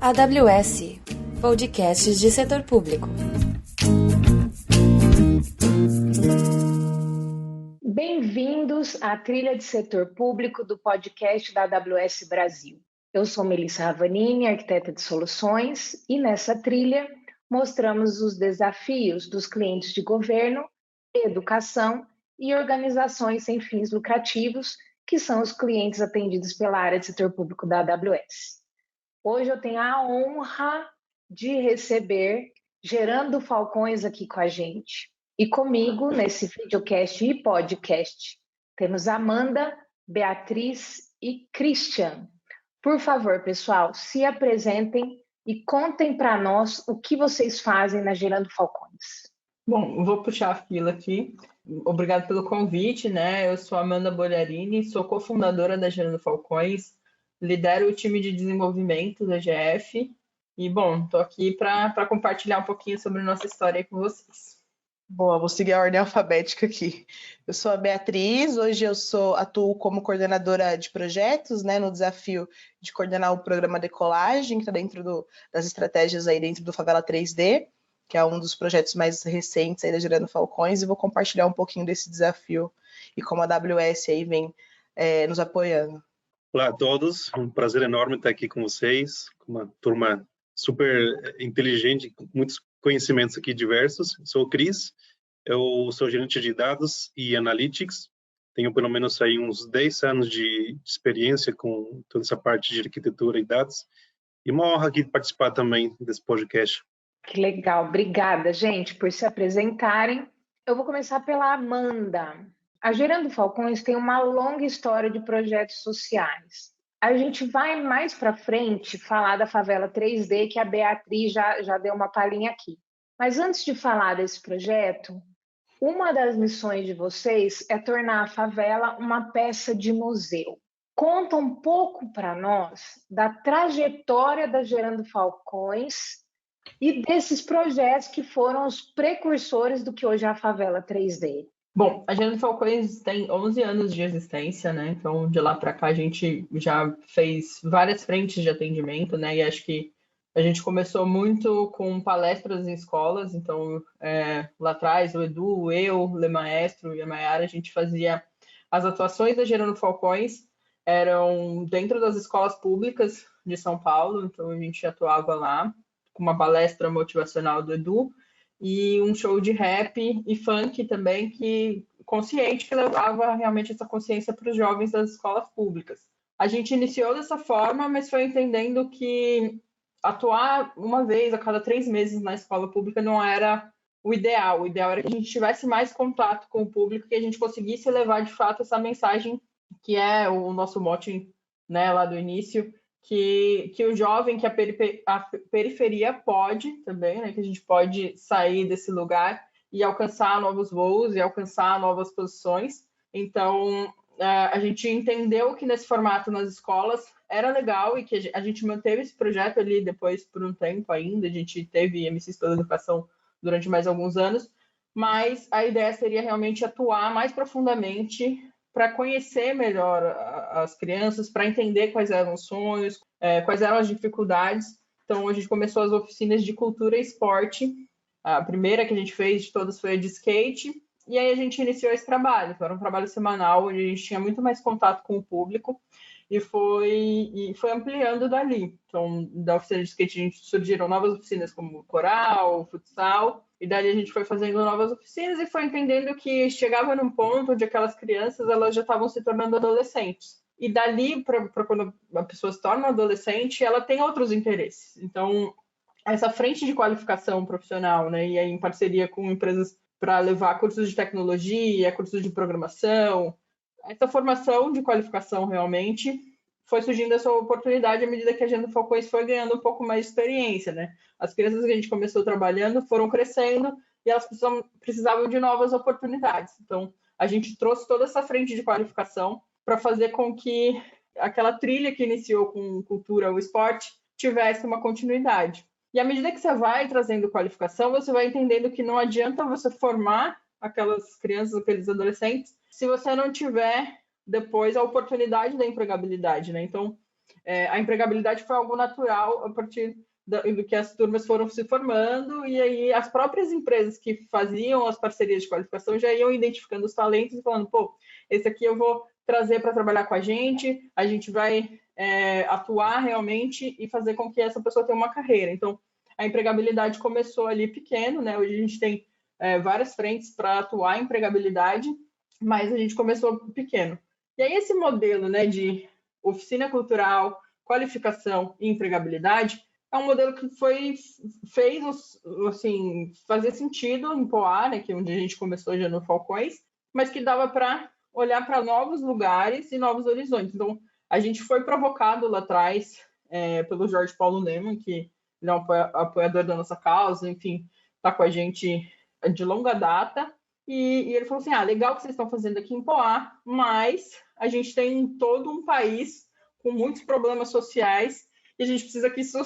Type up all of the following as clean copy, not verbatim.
AWS, podcasts de setor público. Bem-vindos à trilha de setor público do podcast da AWS Brasil. Eu sou Melissa Ravanini, arquiteta de soluções, e nessa trilha mostramos os desafios dos clientes de governo, educação e organizações sem fins lucrativos, que são os clientes atendidos pela área de setor público da AWS. Hoje eu tenho a honra de receber Gerando Falcões aqui com a gente. E comigo, nesse videocast e podcast, temos Amanda, Beatriz e Christian. Por favor, pessoal, se apresentem e contem para nós o que vocês fazem na Gerando Falcões. Bom, vou puxar a fila aqui. Obrigado pelo convite, né? Eu sou Amanda Bogliarini, sou cofundadora da Gerando Falcões, lidero o time de desenvolvimento da GF e, bom, estou aqui para compartilhar um pouquinho sobre nossa história com vocês. Bom, eu vou seguir a ordem alfabética aqui. Eu sou a Beatriz, hoje atuo como coordenadora de projetos, né, no desafio de coordenar o programa Decolagem, que está dentro das estratégias aí dentro do Favela 3D, que é um dos projetos mais recentes aí da Gerando Falcões, e vou compartilhar um pouquinho desse desafio e como a AWS aí vem nos apoiando. Olá a todos, um prazer enorme estar aqui com vocês, com uma turma super inteligente, com muitos conhecimentos aqui diversos. Sou o Cris, eu sou gerente de dados e analytics, tenho pelo menos aí uns 10 anos de experiência com toda essa parte de arquitetura e dados, e uma honra aqui participar também desse podcast. Que legal, obrigada, gente, por se apresentarem. Eu vou começar pela Amanda. A Gerando Falcões tem uma longa história de projetos sociais. A gente vai mais para frente falar da Favela 3D, que a Beatriz já deu uma palhinha aqui. Mas antes de falar desse projeto, uma das missões de vocês é tornar a favela uma peça de museu. Conta um pouco para nós da trajetória da Gerando Falcões e desses projetos que foram os precursores do que hoje é a Favela 3D. Bom, a Gerando Falcões tem 11 anos de existência, né? Então, de lá para cá, a gente já fez várias frentes de atendimento, né? E acho que a gente começou muito com palestras em escolas. Então, lá atrás, o Edu, eu, o Lemaestro e a Mayara, a gente fazia as atuações da Gerando Falcões, eram dentro das escolas públicas de São Paulo. Então, a gente atuava lá com uma palestra motivacional do Edu, e um show de rap e funk também, que levava realmente essa consciência para os jovens das escolas públicas. A gente iniciou dessa forma, mas foi entendendo que atuar uma vez a cada 3 meses na escola pública não era o ideal. O ideal era que a gente tivesse mais contato com o público, que a gente conseguisse levar de fato essa mensagem, que é o nosso mote, né, lá do início, que o jovem, que a periferia pode também, né, que a gente pode sair desse lugar e alcançar novos voos e alcançar novas posições. Então, a gente entendeu que nesse formato nas escolas era legal e que a gente manteve esse projeto ali depois por um tempo ainda. A gente teve MCs pela Educação durante mais alguns anos, mas a ideia seria realmente atuar mais profundamente para conhecer melhor as crianças, para entender quais eram os sonhos, quais eram as dificuldades. Então, a gente começou as oficinas de cultura e esporte. A primeira que a gente fez de todas foi a de skate, e aí a gente iniciou esse trabalho. Então, era um trabalho semanal, onde a gente tinha muito mais contato com o público, e foi ampliando dali. Então, da oficina de skate, a gente surgiram novas oficinas como coral, futsal, e dali a gente foi fazendo novas oficinas e foi entendendo que chegava num ponto onde aquelas crianças elas já estavam se tornando adolescentes. E dali, para quando a pessoa se torna adolescente, ela tem outros interesses. Então, essa frente de qualificação profissional, né, e aí em parceria com empresas para levar cursos de tecnologia, cursos de programação, essa formação de qualificação realmente foi surgindo essa oportunidade à medida que a Gerando Falcões foi ganhando um pouco mais de experiência, né? As crianças que a gente começou trabalhando foram crescendo e elas precisavam de novas oportunidades. Então, a gente trouxe toda essa frente de qualificação para fazer com que aquela trilha que iniciou com cultura ou esporte tivesse uma continuidade. E à medida que você vai trazendo qualificação, você vai entendendo que não adianta você formar aquelas crianças, aqueles adolescentes, se você não tiver depois a oportunidade da empregabilidade, né? Então, a empregabilidade foi algo natural a partir do que as turmas foram se formando, e aí as próprias empresas que faziam as parcerias de qualificação já iam identificando os talentos e falando, pô, esse aqui eu vou trazer para trabalhar com a gente vai atuar realmente e fazer com que essa pessoa tenha uma carreira. Então, a empregabilidade começou ali pequeno, né? Hoje a gente tem várias frentes para atuar em empregabilidade, mas a gente começou pequeno. E aí esse modelo, né, de oficina cultural, qualificação e empregabilidade é um modelo que fez assim, fazer sentido em Poá, né, que é onde a gente começou já no Falcões, mas que dava para olhar para novos lugares e novos horizontes. Então, a gente foi provocado lá atrás pelo Jorge Paulo Lemann, que ele é um apoiador da nossa causa, enfim, está com a gente de longa data, e ele falou assim, legal que vocês estão fazendo aqui em Poá, mas a gente tem todo um país com muitos problemas sociais e a gente precisa que isso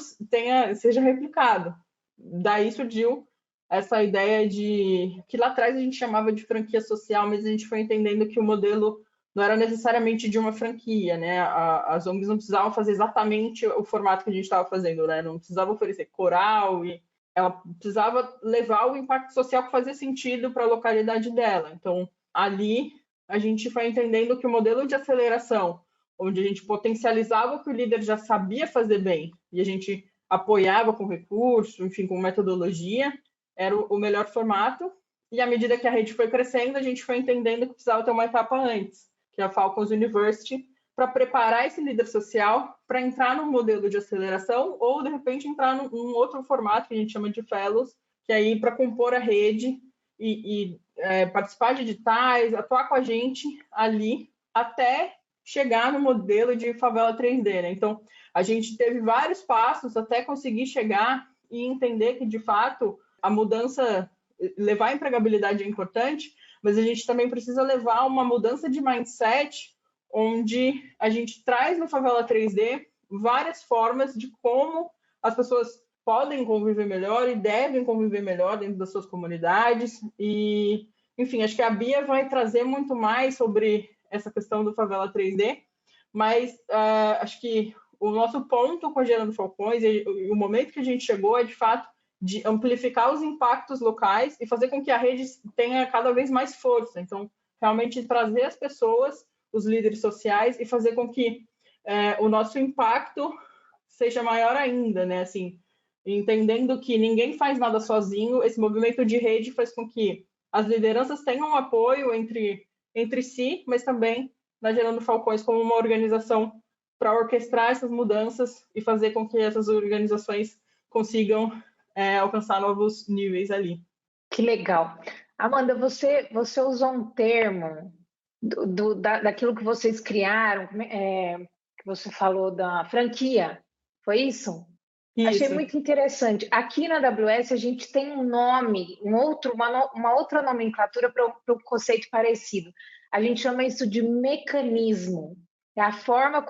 seja replicado. Daí surgiu essa ideia que lá atrás a gente chamava de franquia social, mas a gente foi entendendo que o modelo não era necessariamente de uma franquia, né? As ONGs não precisavam fazer exatamente o formato que a gente estava fazendo, né? Não precisava oferecer coral, e ela precisava levar o impacto social que fazia sentido para a localidade dela. Então, ali, a gente foi entendendo que o modelo de aceleração, onde a gente potencializava o que o líder já sabia fazer bem, e a gente apoiava com recurso, enfim, com metodologia, era o melhor formato. E à medida que a rede foi crescendo, a gente foi entendendo que precisava ter uma etapa antes, que é a Falcons University, para preparar esse líder social para entrar num modelo de aceleração ou, de repente, entrar num outro formato que a gente chama de fellows, que é aí para compor a rede e participar de editais, atuar com a gente ali até chegar no modelo de favela 3D, né? Então, a gente teve vários passos até conseguir chegar e entender que, de fato, a mudança, levar a empregabilidade é importante, mas a gente também precisa levar uma mudança de mindset, onde a gente traz no Favela 3D várias formas de como as pessoas podem conviver melhor e devem conviver melhor dentro das suas comunidades. E, enfim, acho que a Bia vai trazer muito mais sobre essa questão do Favela 3D, mas acho que o nosso ponto com a Gerando Falcões e o momento que a gente chegou é, de fato, de amplificar os impactos locais e fazer com que a rede tenha cada vez mais força. Então, realmente trazer as pessoas, os líderes sociais, e fazer com que o nosso impacto seja maior ainda, né? Assim, entendendo que ninguém faz nada sozinho, esse movimento de rede faz com que as lideranças tenham um apoio entre si, mas também na Gerando Falcões como uma organização para orquestrar essas mudanças e fazer com que essas organizações consigam alcançar novos níveis ali. Que legal. Amanda, você usou um termo daquilo que vocês criaram, que você falou da franquia, foi isso? Isso. Achei muito interessante. Aqui na AWS a gente tem um nome, uma outra nomenclatura para um conceito parecido. A gente chama isso de mecanismo. É a forma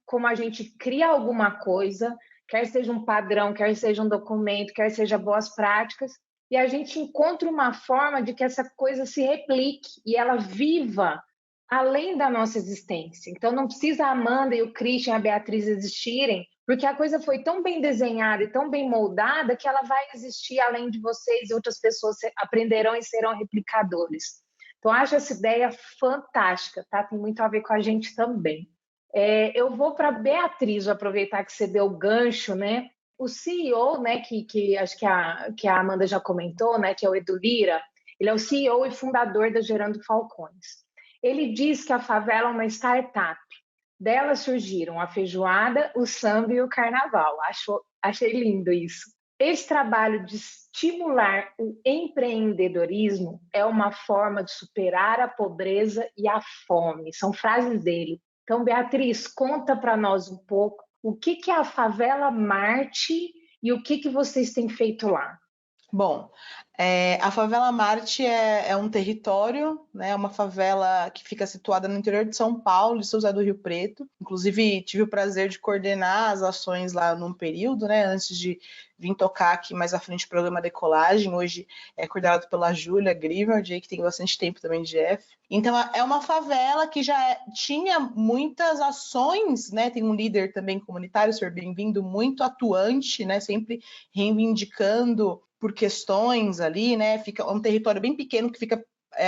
como a gente cria alguma coisa, quer seja um padrão, quer seja um documento, quer seja boas práticas, e a gente encontra uma forma de que essa coisa se replique e ela viva além da nossa existência. Então não precisa a Amanda e o Christian, a Beatriz existirem, porque a coisa foi tão bem desenhada e tão bem moldada que ela vai existir além de vocês, e outras pessoas aprenderão e serão replicadores. Então, acho essa ideia fantástica, tá? Tem muito a ver com a gente também. Eu vou para a Beatriz, vou aproveitar que você deu o gancho, né? O CEO, né, que acho que a Amanda já comentou, né, que é o Edu Lira, ele é o CEO e fundador da Gerando Falcões. Ele diz que a favela é uma startup. Dela surgiram a feijoada, o samba e o carnaval. Achei lindo isso. Esse trabalho de estimular o empreendedorismo é uma forma de superar a pobreza e a fome. São frases dele. Então, Beatriz, conta para nós um pouco o que é a Favela Marte e o que vocês têm feito lá. Bom, a Favela Marte é um território, né, uma favela que fica situada no interior de São Paulo, de São José do Rio Preto. Inclusive, tive o prazer de coordenar as ações lá num período, né, antes de vir tocar aqui mais à frente o programa Decolagem. Hoje é coordenado pela Júlia Grivald, que tem bastante tempo também de F. Então, é uma favela que já tinha muitas ações, né, tem um líder também comunitário, o Sr. Bem-vindo, muito atuante, né, sempre reivindicando por questões ali, né? Fica um território bem pequeno que fica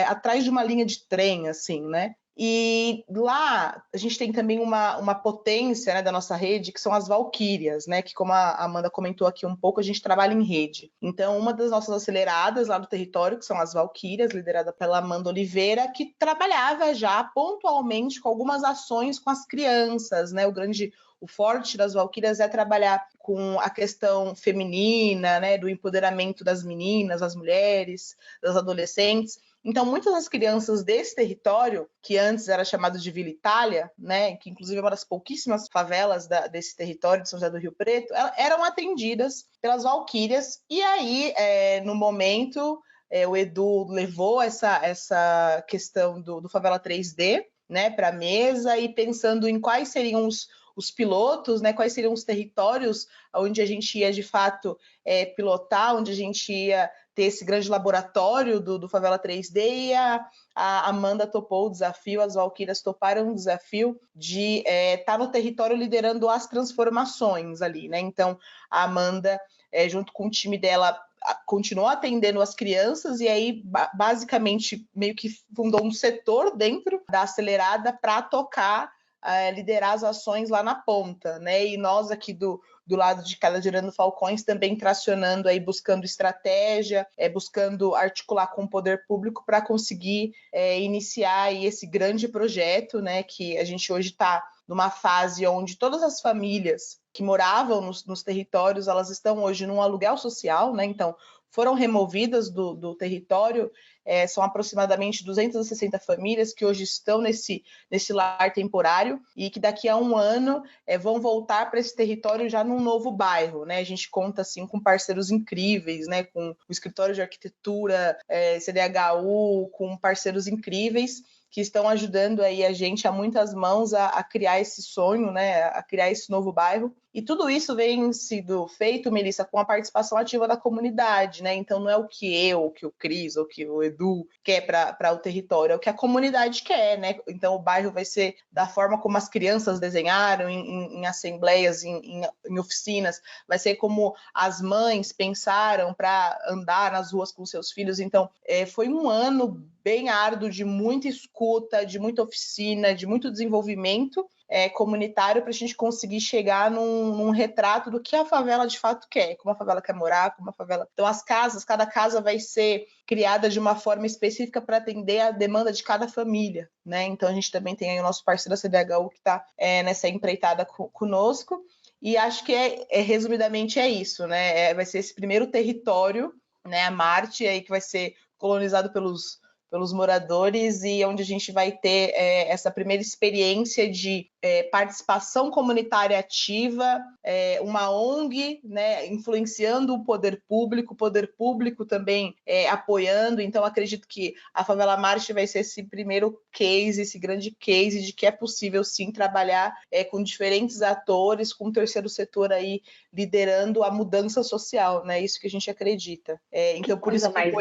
atrás de uma linha de trem, assim, né? E lá a gente tem também uma potência, né, da nossa rede, que são as Valquírias, né? Que, como a Amanda comentou aqui um pouco, a gente trabalha em rede. Então, uma das nossas aceleradas lá do território, que são as Valquírias, liderada pela Amanda Oliveira, que trabalhava já pontualmente com algumas ações com as crianças, né? O forte das Valquírias é trabalhar com a questão feminina, né, do empoderamento das meninas, das mulheres, das adolescentes. Então, muitas das crianças desse território, que antes era chamado de Vila Itália, né, que inclusive é uma das pouquíssimas favelas desse território de São José do Rio Preto, eram atendidas pelas Valquírias. E aí, no momento, o Edu levou essa questão do Favela 3D, né, para a mesa, e pensando em quais seriam os pilotos, né, quais seriam os territórios onde a gente ia, de fato, pilotar, onde a gente ia ter esse grande laboratório do Favela 3D, e a Amanda topou o desafio, as Valquírias toparam o desafio de estar no território liderando as transformações ali, né? Então, a Amanda, junto com o time dela, continuou atendendo as crianças, e aí, basicamente, meio que fundou um setor dentro da acelerada para tocar, liderar as ações lá na ponta, né? E nós aqui do lado de cada Gerando Falcões também tracionando aí, buscando estratégia, buscando articular com o poder público para conseguir iniciar aí esse grande projeto, né? Que a gente hoje está numa fase onde todas as famílias que moravam nos territórios, elas estão hoje num aluguel social, né? Então, foram removidas do território, são aproximadamente 260 famílias que hoje estão nesse lar temporário, e que daqui a um ano vão voltar para esse território já num novo bairro, né? A gente conta assim com parceiros incríveis, né? Com o escritório de arquitetura, CDHU, com parceiros incríveis que estão ajudando aí a gente a muitas mãos a criar esse sonho, né, a criar esse novo bairro. E tudo isso vem sido feito, Melissa, com a participação ativa da comunidade, né? Então não é o que o Cris, ou que o Edu quer para o território, é o que a comunidade quer, né? Então o bairro vai ser da forma como as crianças desenharam, em assembleias, em oficinas, vai ser como as mães pensaram para andar nas ruas com seus filhos. Então foi um ano bem árduo, de muita escuta, de muita oficina, de muito desenvolvimento comunitário, para a gente conseguir chegar num retrato do que a favela de fato quer, como a favela quer morar, como a favela... Então, cada casa vai ser criada de uma forma específica para atender a demanda de cada família, né? Então, a gente também tem aí o nosso parceiro, a CDHU, que está nessa empreitada conosco, e acho que resumidamente é isso, né? Vai ser esse primeiro território, né, a Marte, aí, que vai ser colonizado pelos moradores, e onde a gente vai ter essa primeira experiência de participação comunitária ativa, uma ONG, né, influenciando o poder público também apoiando. Então, acredito que a Favela Marte vai ser esse primeiro case, esse grande case de que é possível, sim, trabalhar com diferentes atores, com o terceiro setor aí liderando a mudança social, né? Isso que a gente acredita. Então, por isso que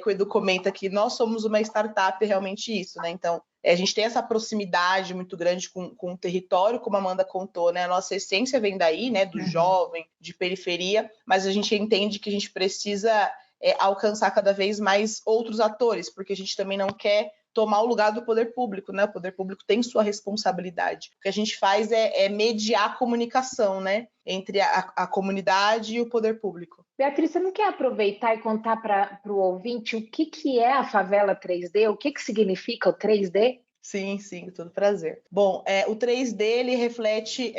o Edu comenta que nós somos uma startup, realmente isso, né? Então, a gente tem essa proximidade muito grande com o território, como a Amanda contou, né? A nossa essência vem daí, né? Do jovem, de periferia, mas a gente entende que a gente precisa alcançar cada vez mais outros atores, porque a gente também não quer tomar o lugar do poder público, né? O poder público tem sua responsabilidade. O que a gente faz é mediar a comunicação, né? Entre a comunidade e o poder público. Beatriz, você não quer aproveitar e contar para o ouvinte o que é a Favela 3D? O que significa o 3D? Sim, com todo prazer. Bom, o 3D, ele reflete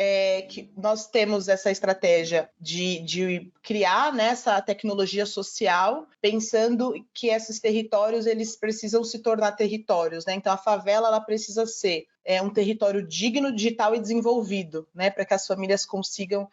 que nós temos essa estratégia de criar, né, essa tecnologia social, pensando que esses territórios, eles precisam se tornar territórios, né? Então, a favela, ela precisa ser um território digno, digital e desenvolvido, né, para que as famílias consigam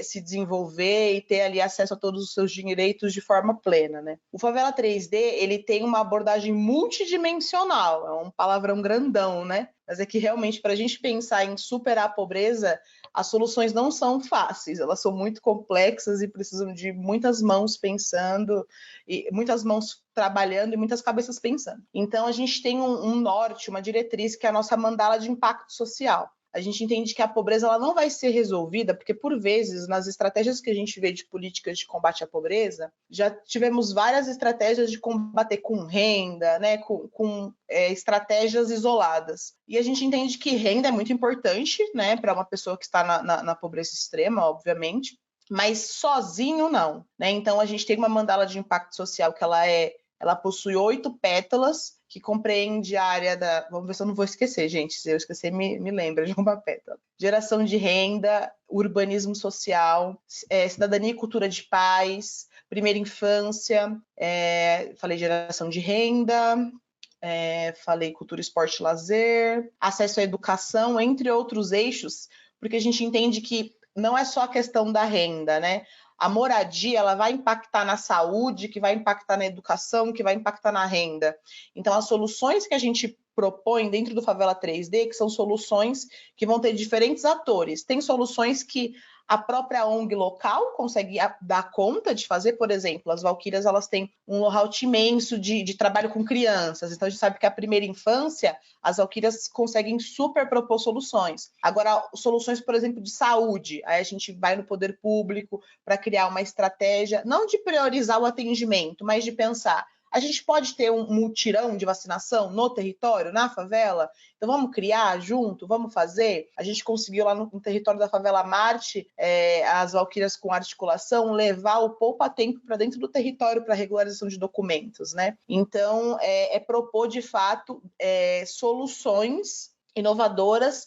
se desenvolver e ter ali acesso a todos os seus direitos de forma plena, né. O Favela 3D, ele tem uma abordagem multidimensional, é um palavrão grandão, né, mas é que realmente para a gente pensar em superar a pobreza, as soluções não são fáceis, elas são muito complexas e precisam de muitas mãos pensando, e muitas mãos trabalhando e muitas cabeças pensando. Então, a gente tem um norte, uma diretriz, que é a nossa mandala de impacto social. A gente entende que a pobreza ela não vai ser resolvida, porque, por vezes, nas estratégias que a gente vê de políticas de combate à pobreza, já tivemos várias estratégias de combater com renda, né, com estratégias isoladas. E a gente entende que renda é muito importante, né, para uma pessoa que está na pobreza extrema, obviamente, mas sozinho não, né? Então, a gente tem uma mandala de impacto social que ela possui 8 pétalas, que compreende a área da... Vamos ver se eu não vou esquecer, gente. Se eu esquecer, me lembra de uma pétala. Geração de renda, urbanismo social, cidadania e cultura de paz, primeira infância, falei geração de renda, falei cultura, esporte e lazer, acesso à educação, entre outros eixos, porque a gente entende que não é só a questão da renda, né? A moradia, ela vai impactar na saúde, que vai impactar na educação, que vai impactar na renda. Então, as soluções que a gente propõe dentro do Favela 3D, que são soluções que vão ter diferentes atores. Tem soluções que a própria ONG local consegue dar conta de fazer, por exemplo, as Valquírias, elas têm um know-how imenso de trabalho com crianças, então a gente sabe que a primeira infância, as Valquírias conseguem super propor soluções. Agora, soluções, por exemplo, de saúde, aí a gente vai no poder público para criar uma estratégia, não de priorizar o atendimento, mas de pensar, a gente pode ter um mutirão de vacinação no território, na favela? Então vamos criar junto, vamos fazer? A gente conseguiu lá no território da Favela Marte, as Valquírias com articulação, levar o poupa-tempo para dentro do território para regularização de documentos, né? Então, propor, de fato, soluções inovadoras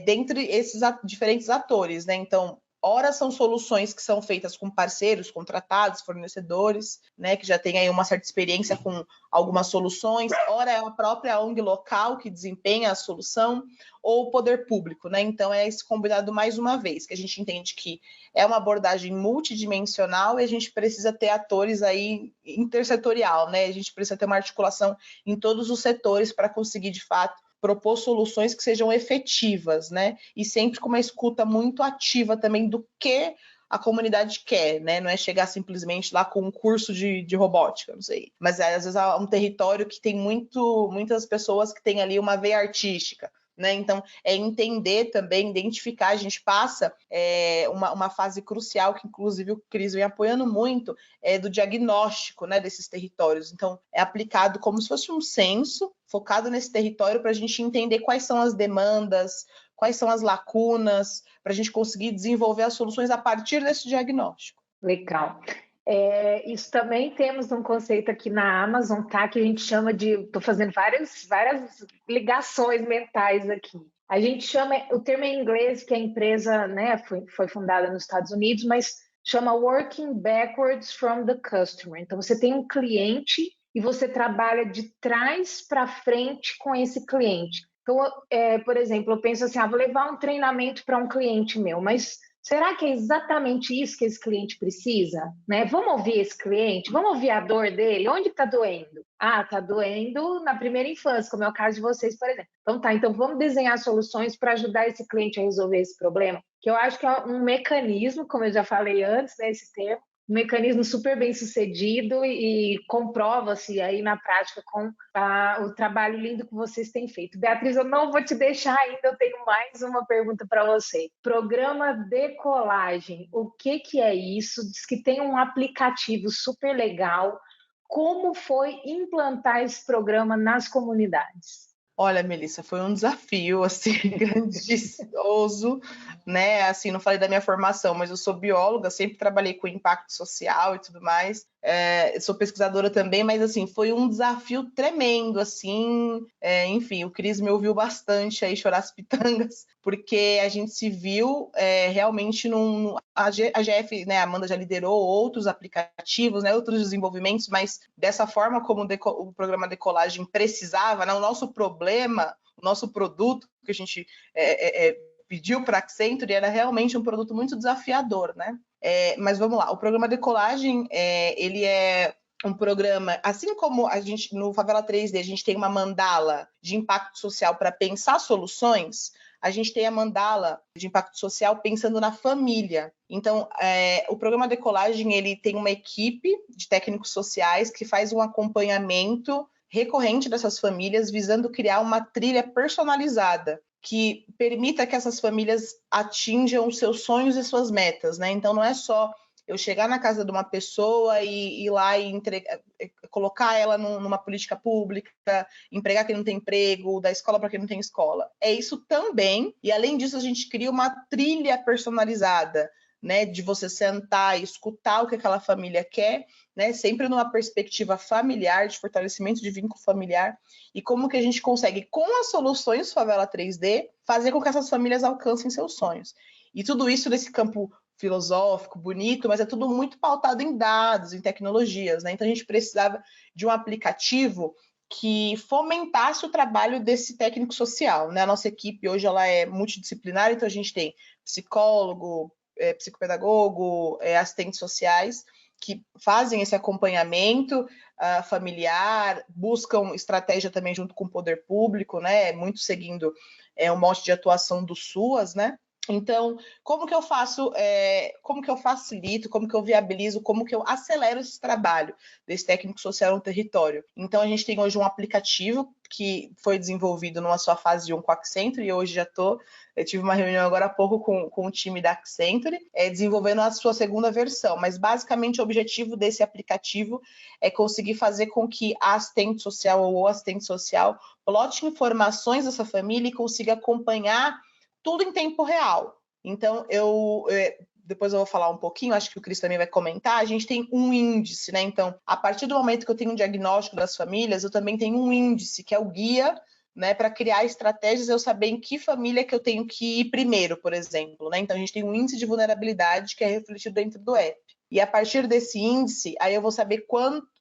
dentre esses diferentes atores, né? Então, ora são soluções que são feitas com parceiros, contratados, fornecedores, né, que já tem aí uma certa experiência com algumas soluções, ora é a própria ONG local que desempenha a solução, ou o poder público, né? Então é esse combinado mais uma vez, que a gente entende que é uma abordagem multidimensional e a gente precisa ter atores aí intersetorial, né? A gente precisa ter uma articulação em todos os setores para conseguir, de fato, propor soluções que sejam efetivas, né? E sempre com uma escuta muito ativa também do que a comunidade quer, né? Não é chegar simplesmente lá com um curso de robótica, não sei. Mas às vezes é um território que tem muitas pessoas que têm ali uma veia artística, né? Então, é entender também, identificar. A gente passa uma fase crucial, que inclusive o Cris vem apoiando muito, do diagnóstico, né, desses territórios. Então, é aplicado como se fosse um censo, focado nesse território, para a gente entender quais são as demandas, quais são as lacunas, para a gente conseguir desenvolver as soluções a partir desse diagnóstico. Legal. Isso também temos um conceito aqui na Amazon, tá? Que a gente chama de... Estou fazendo várias ligações mentais aqui. A gente chama... O termo em inglês, que a empresa, né, foi fundada nos Estados Unidos, mas chama Working Backwards from the Customer. Então, você tem um cliente e você trabalha de trás para frente com esse cliente. Então, por exemplo, eu penso assim, vou levar um treinamento para um cliente meu, mas... será que é exatamente isso que esse cliente precisa? Né? Vamos ouvir esse cliente? Vamos ouvir a dor dele? Onde está doendo? Está doendo na primeira infância, como é o caso de vocês, por exemplo. Então vamos desenhar soluções para ajudar esse cliente a resolver esse problema, que eu acho que é um mecanismo, como eu já falei antes, né, esse termo, um mecanismo super bem sucedido e comprova-se aí na prática com o trabalho lindo que vocês têm feito. Beatriz, eu não vou te deixar ainda, eu tenho mais uma pergunta para você. Programa Decolagem, o que é isso? Diz que tem um aplicativo super legal. Como foi implantar esse programa nas comunidades? Olha, Melissa, foi um desafio, assim, grandioso, né? Assim, não falei da minha formação, mas eu sou bióloga, sempre trabalhei com impacto social e tudo mais. sou pesquisadora também, mas assim, foi um desafio tremendo, assim, enfim, o Cris me ouviu bastante aí chorar as pitangas, porque a gente se viu realmente a GF, né, a Amanda já liderou outros aplicativos, né, outros desenvolvimentos, mas dessa forma como o programa Decolagem precisava, né, o nosso problema, o nosso produto que a gente pediu para a Accenture era realmente um produto muito desafiador, né? Mas vamos lá, o programa Decolagem, ele é um programa, assim como a gente no Favela 3D, a gente tem uma mandala de impacto social para pensar soluções, a gente tem a mandala de impacto social pensando na família. Então, o programa Decolagem, ele tem uma equipe de técnicos sociais que faz um acompanhamento recorrente dessas famílias, visando criar uma trilha personalizada que permita que essas famílias atinjam seus sonhos e suas metas, né? Então, não é só eu chegar na casa de uma pessoa e ir lá e colocar ela numa política pública, empregar quem não tem emprego, dar escola para quem não tem escola. É isso também, e além disso, a gente cria uma trilha personalizada, né? De você sentar e escutar o que aquela família quer, né, sempre numa perspectiva familiar, de fortalecimento de vínculo familiar, e como que a gente consegue, com as soluções Favela 3D, fazer com que essas famílias alcancem seus sonhos. E tudo isso nesse campo filosófico, bonito, mas é tudo muito pautado em dados, em tecnologias, né? Então a gente precisava de um aplicativo que fomentasse o trabalho desse técnico social, né? A nossa equipe hoje ela é multidisciplinar, então a gente tem psicólogo, psicopedagogo, assistentes sociais, que fazem esse acompanhamento familiar, buscam estratégia também junto com o poder público, né? Muito seguindo um mote de atuação do SUAS, né? Então, como que eu faço, como que eu facilito, como que eu viabilizo, como que eu acelero esse trabalho desse técnico social no território? Então, a gente tem hoje um aplicativo que foi desenvolvido numa sua fase 1 com a Accenture, e hoje eu tive uma reunião agora há pouco com o time da Accenture, desenvolvendo a sua segunda versão, mas basicamente o objetivo desse aplicativo é conseguir fazer com que a assistente social ou o assistente social plote informações dessa família e consiga acompanhar tudo em tempo real. Então, depois eu vou falar um pouquinho, acho que o Cris também vai comentar, a gente tem um índice, né? Então, a partir do momento que eu tenho um diagnóstico das famílias, eu também tenho um índice, que é o guia, né, para criar estratégias, eu saber em que família que eu tenho que ir primeiro, por exemplo, né? Então, a gente tem um índice de vulnerabilidade que é refletido dentro do app. E a partir desse índice, aí eu vou saber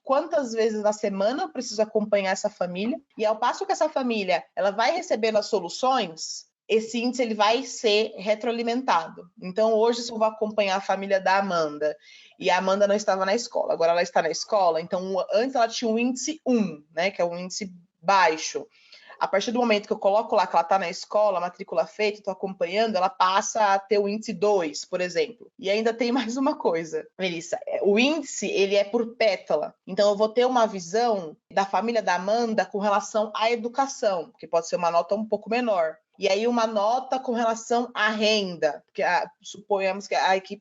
quantas vezes na semana eu preciso acompanhar essa família, e ao passo que essa família ela vai recebendo as soluções, esse índice ele vai ser retroalimentado. Então, hoje, se eu vou acompanhar a família da Amanda, e a Amanda não estava na escola, agora ela está na escola, então antes ela tinha um índice 1, né, que é um índice baixo. A partir do momento que eu coloco lá que ela está na escola, matrícula feita, estou acompanhando, ela passa a ter o índice 2, por exemplo. E ainda tem mais uma coisa, Melissa. O índice, ele é por pétala. Então, eu vou ter uma visão da família da Amanda com relação à educação, que pode ser uma nota um pouco menor. E aí uma nota com relação à renda, porque suponhamos que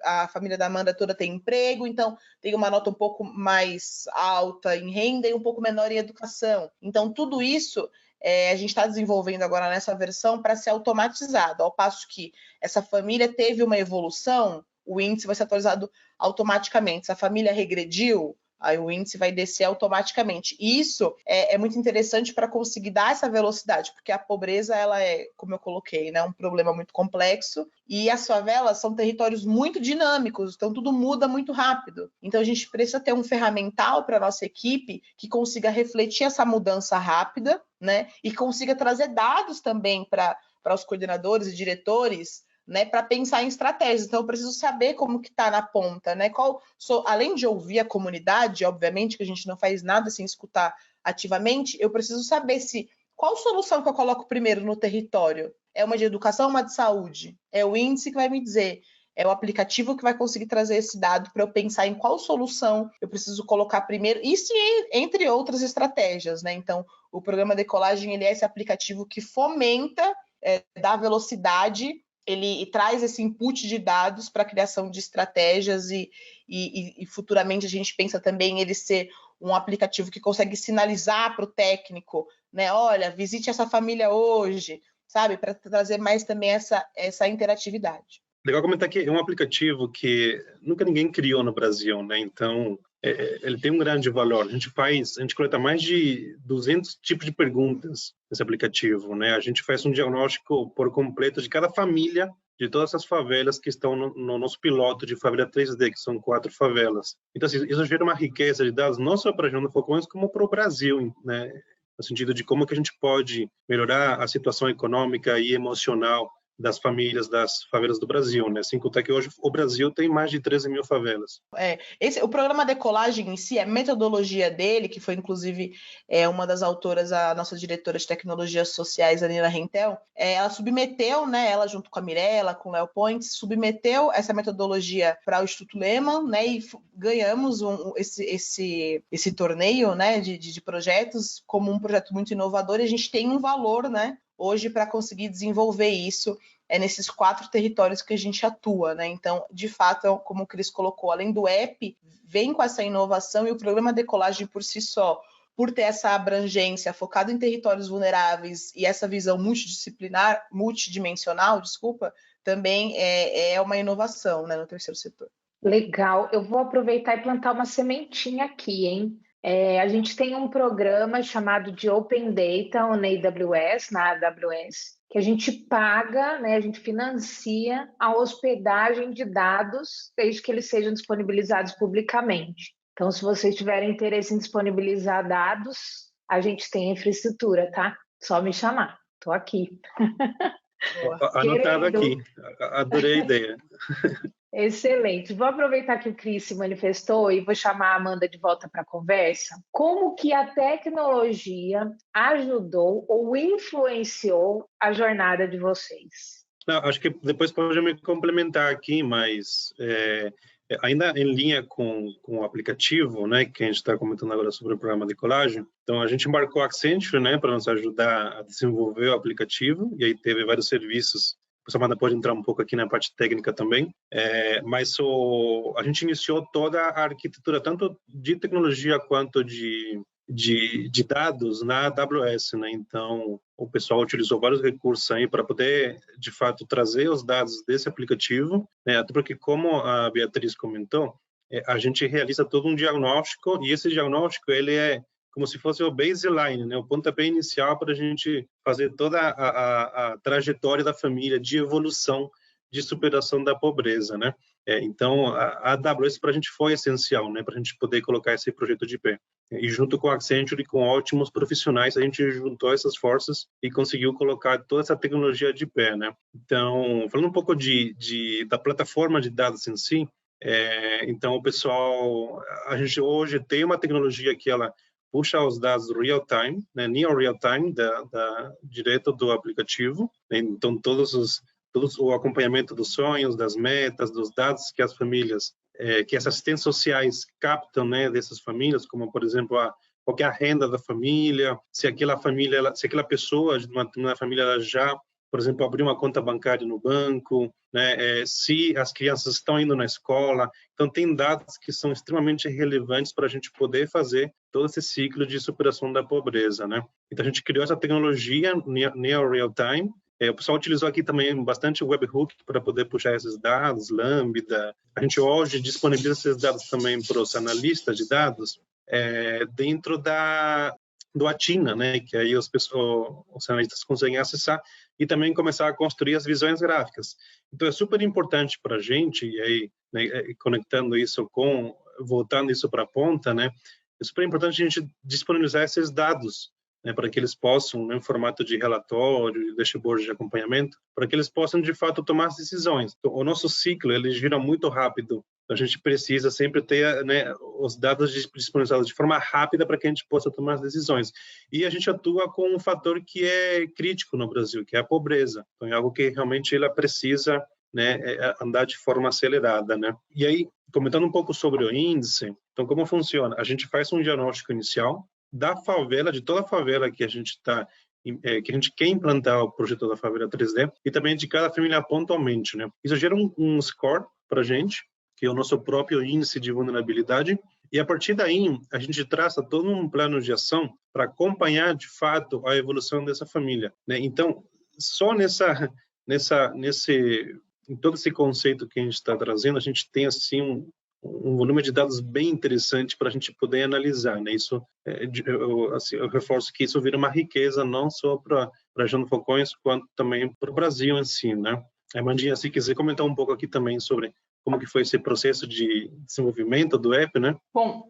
a família da Amanda toda tem emprego, então tem uma nota um pouco mais alta em renda e um pouco menor em educação. Então, tudo isso a gente está desenvolvendo agora nessa versão para ser automatizado, ao passo que essa família teve uma evolução, o índice vai ser atualizado automaticamente. Se a família regrediu, aí o índice vai descer automaticamente. E isso é muito interessante para conseguir dar essa velocidade, porque a pobreza, ela é, como eu coloquei, né, um problema muito complexo, e as favelas são territórios muito dinâmicos, então tudo muda muito rápido. Então a gente precisa ter um ferramental para a nossa equipe que consiga refletir essa mudança rápida, né, e consiga trazer dados também para os coordenadores e diretores, né, para pensar em estratégias. Então, eu preciso saber como que está na ponta, né? Além de ouvir a comunidade, obviamente, que a gente não faz nada sem escutar ativamente, eu preciso saber qual solução que eu coloco primeiro no território. É uma de educação ou uma de saúde? É o índice que vai me dizer, é o aplicativo que vai conseguir trazer esse dado para eu pensar em qual solução eu preciso colocar primeiro, isso entre outras estratégias, né? Então, o programa Decolagem, ele é esse aplicativo que fomenta, dá velocidade, ele traz esse input de dados para a criação de estratégias e futuramente a gente pensa também em ele ser um aplicativo que consegue sinalizar para o técnico, né? Olha, visite essa família hoje, sabe? Para trazer mais também essa interatividade. Legal comentar que é um aplicativo que nunca ninguém criou no Brasil, né? Então, ele tem um grande valor. A gente coleta mais de 200 tipos de perguntas nesse aplicativo, né? A gente faz um diagnóstico por completo de cada família de todas as favelas que estão no nosso piloto de favela 3D, que são 4 favelas. Então, assim, isso gera uma riqueza de dados, não só para a região do Falcões, como para o Brasil, né? No sentido de como que a gente pode melhorar a situação econômica e emocional das famílias das favelas do Brasil, né? Sem contar que hoje o Brasil tem mais de 13 mil favelas. O programa Decolagem em si, a metodologia dele, que foi inclusive uma das autoras, a nossa diretora de tecnologias sociais, a Nina Rentel, ela submeteu, né, ela junto com a Mirella, com o Léo Pontes, submeteu essa metodologia para o Instituto Lehman, né, e ganhamos esse torneio, né, de projetos como um projeto muito inovador, e a gente tem um valor, né, hoje para conseguir desenvolver isso nesses 4 territórios que a gente atua, né? Então, de fato, como o Cris colocou, além do app, vem com essa inovação e o programa Decolagem por si só, por ter essa abrangência focada em territórios vulneráveis e essa visão multidimensional, também é uma inovação, né, no terceiro setor. Legal, eu vou aproveitar e plantar uma sementinha aqui, hein? A gente tem um programa chamado de Open Data na AWS, que a gente paga, né, a gente financia a hospedagem de dados desde que eles sejam disponibilizados publicamente. Então, se vocês tiverem interesse em disponibilizar dados, a gente tem infraestrutura, tá? Só me chamar, estou aqui. Anotado aqui, adorei a ideia. Excelente. Vou aproveitar que o Cris se manifestou e vou chamar a Amanda de volta para a conversa. Como que a tecnologia ajudou ou influenciou a jornada de vocês? Não, acho que depois pode me complementar aqui, mas ainda em linha com o aplicativo, né, que a gente está comentando agora sobre o programa de colagem. Então, a gente embarcou a Accenture, né, para nos ajudar a desenvolver o aplicativo, e aí teve vários serviços. A Amanda pode entrar um pouco aqui na parte técnica também, mas a gente iniciou toda a arquitetura, tanto de tecnologia quanto de dados na AWS, né? Então, o pessoal utilizou vários recursos aí para poder, de fato, trazer os dados desse aplicativo, né? Até porque, como a Beatriz comentou, a gente realiza todo um diagnóstico, e esse diagnóstico, ele é como se fosse o baseline, né? O pontapé inicial para a gente fazer toda a trajetória da família de evolução, de superação da pobreza, né? Então, a AWS para a gente foi essencial, né? Para a gente poder colocar esse projeto de pé. E junto com a Accenture e com ótimos profissionais, a gente juntou essas forças e conseguiu colocar toda essa tecnologia de pé, né? Então, falando um pouco da plataforma de dados em si, então, o pessoal, a gente hoje tem uma tecnologia que ela puxa os dados real time, né, near real time, direto do aplicativo. Né? Então, todos o acompanhamento dos sonhos, das metas, dos dados que as famílias, que as assistentes sociais captam, né, dessas famílias, como, por exemplo, qual é a renda da família, se aquela pessoa de uma família ela já, por exemplo, abriu uma conta bancária no banco, né, se as crianças estão indo na escola. Então, tem dados que são extremamente relevantes para a gente poder fazer todo esse ciclo de superação da pobreza, né? Então, a gente criou essa tecnologia Near Real Time. O pessoal utilizou aqui também bastante webhook para poder puxar esses dados, Lambda. A gente hoje disponibiliza esses dados também para os analistas de dados dentro do Atina, né? Que aí os analistas conseguem acessar e também começar a construir as visões gráficas. Então, é super importante para a gente, e aí, né, conectando isso voltando isso para a ponta, né? É super importante a gente disponibilizar esses dados, né, para que eles possam, né, em formato de relatório, de dashboard de acompanhamento, para que eles possam, de fato, tomar as decisões. Então, o nosso ciclo, ele gira muito rápido. A gente precisa sempre ter, né, os dados disponibilizados de forma rápida para que a gente possa tomar as decisões. E a gente atua com um fator que é crítico no Brasil, que é a pobreza. Então, é algo que realmente ela precisa, né, andar de forma acelerada, né? E aí, comentando um pouco sobre o índice, então, como funciona? A gente faz um diagnóstico inicial da favela, de toda a favela que a gente quer implantar o projeto da favela 3D, e também de cada família pontualmente, né? Isso gera um score para a gente, que é o nosso próprio índice de vulnerabilidade, e a partir daí a gente traça todo um plano de ação para acompanhar de fato a evolução dessa família, né? Então, só em todo esse conceito que a gente está trazendo, a gente tem assim um volume de dados bem interessante para a gente poder analisar, né? Isso, eu reforço que isso vira uma riqueza não só para a Generando Falcões, quanto também para o Brasil em si, né? Mandinha, se quiser comentar um pouco aqui também sobre como que foi esse processo de desenvolvimento do app, né? Bom,